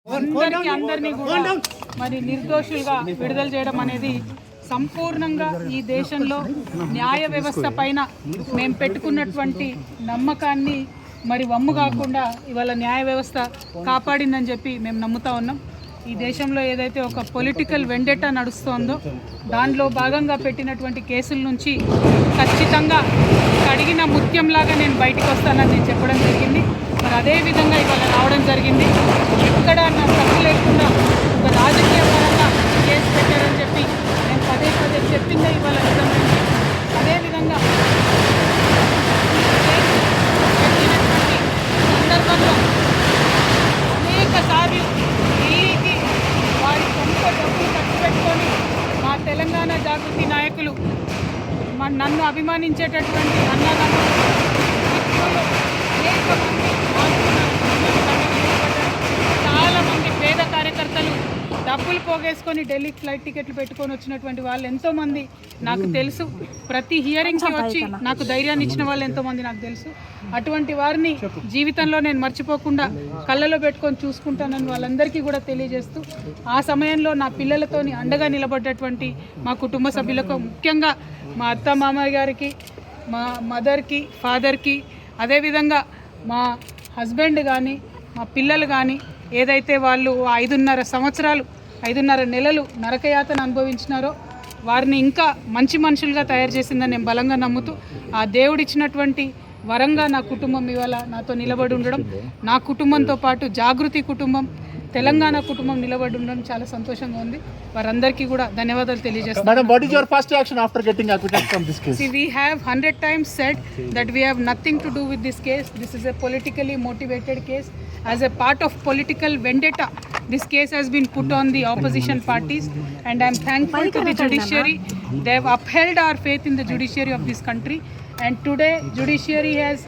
అందరినీ కూడా మరి నిర్దోషులుగా విడుదల చేయడం అనేది సంపూర్ణంగా ఈ దేశంలో న్యాయ వ్యవస్థ పైన మేము పెట్టుకున్నటువంటి నమ్మకాన్ని మరి వమ్ము కాకుండా ఇవాళ న్యాయ వ్యవస్థ కాపాడిందని చెప్పి మేము నమ్ముతా ఉన్నాం. ఈ దేశంలో ఏదైతే ఒక పొలిటికల్ వెండెటా నడుస్తోందో దానిలో భాగంగా పెట్టినటువంటి కేసుల నుంచి ఖచ్చితంగా కడిగిన ముత్యంలాగా నేను బయటకు వస్తానని నేను చెప్పడం జరిగింది. మరి అదేవిధంగా ఇవాళ రావడం జరిగింది. ఎక్కడ నా తప్పు లేకుండా ఒక రాజకీయ పరంగా కేసు పెట్టారని చెప్పి నేను పదే పదే చెప్పిందే ఇవాళ నిజమైంది. అదేవిధంగా పెట్టినటువంటి సందర్భంలో అనేక సార్లు ఢిల్లీకి వారి సొంత డబ్బులు ఖర్చు పెట్టుకొని మా తెలంగాణ జాగృతి నాయకులు నన్ను అభిమానించేటటువంటి అన్నదమ్ములు అనేక మంది చాలా మంది పేద కార్యకర్తలు డబ్బులు పోగేసుకొని ఢిల్లీకి ఫ్లైట్ టికెట్లు పెట్టుకొని వచ్చినటువంటి వాళ్ళు ఎంతోమంది నాకు తెలుసు. ప్రతి హియరింగ్కి వచ్చి నాకు ధైర్యాన్ని ఇచ్చిన వాళ్ళు ఎంతోమంది నాకు తెలుసు. అటువంటి వారిని జీవితంలో నేను మర్చిపోకుండా కళ్ళలో పెట్టుకొని చూసుకుంటానని వాళ్ళందరికీ కూడా తెలియజేస్తూ ఆ సమయంలో నా పిల్లలతోని అండగా నిలబడ్డటువంటి మా కుటుంబ సభ్యులకు, ముఖ్యంగా మా అత్త మామయ్య గారికి, మా మదర్కి, ఫాదర్కి, అదేవిధంగా మా హస్బెండ్ కానీ మా పిల్లలు కానీ ఏదైతే వాళ్ళు 5.5 నెలలు నరకయాతన అనుభవించినారో వారిని ఇంకా మంచి మనుషులుగా తయారు చేసిందని నేను బలంగా నమ్ముతూ ఆ దేవుడిచ్చినటువంటి వరంగా నా కుటుంబం ఇవాళ నాతో నిలబడి ఉండడం, నా కుటుంబంతో పాటు జాగృతి కుటుంబం, తెలంగాణ కుటుంబం నిలబడి ఉండడం చాలా సంతోషంగా ఉంది. వారందరికీ కూడా ధన్యవాదాలు తెలియజేస్తాను. Madam, what is your first reaction after getting acquitted from this case? See, we have 100 times said that we have nothing to do with this case. This is a politically motivated case. As a part of political vendetta, this case has been put on the opposition parties, and I am thankful to the judiciary. They have upheld our faith in the judiciary of this country, and today judiciary has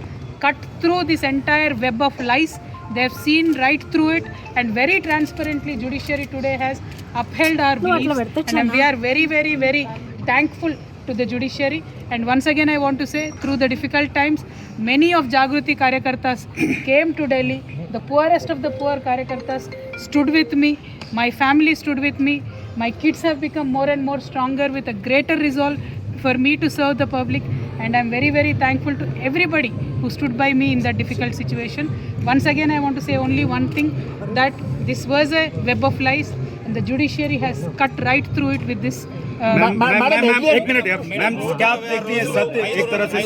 cut through this entire web of lies. They have seen right through it, and very transparently judiciary today has upheld our beliefs, and we are very, very, very thankful to the judiciary. And once again I want to say, through the difficult times, many of Jagruti Karyakartas came to Delhi. The poorest of the poor Karyakartas stood with me. My family stood with me. My kids have become more and more stronger with a greater resolve for me to serve the public, and I am very, very thankful to everybody who stood by me in that difficult situation. Once again I want to say only one thing, that this was a web of lies, and the judiciary has cut right through it with this. Ma'am एक minute, ma'am क्या आप देखती हैं सत्य एक तरह से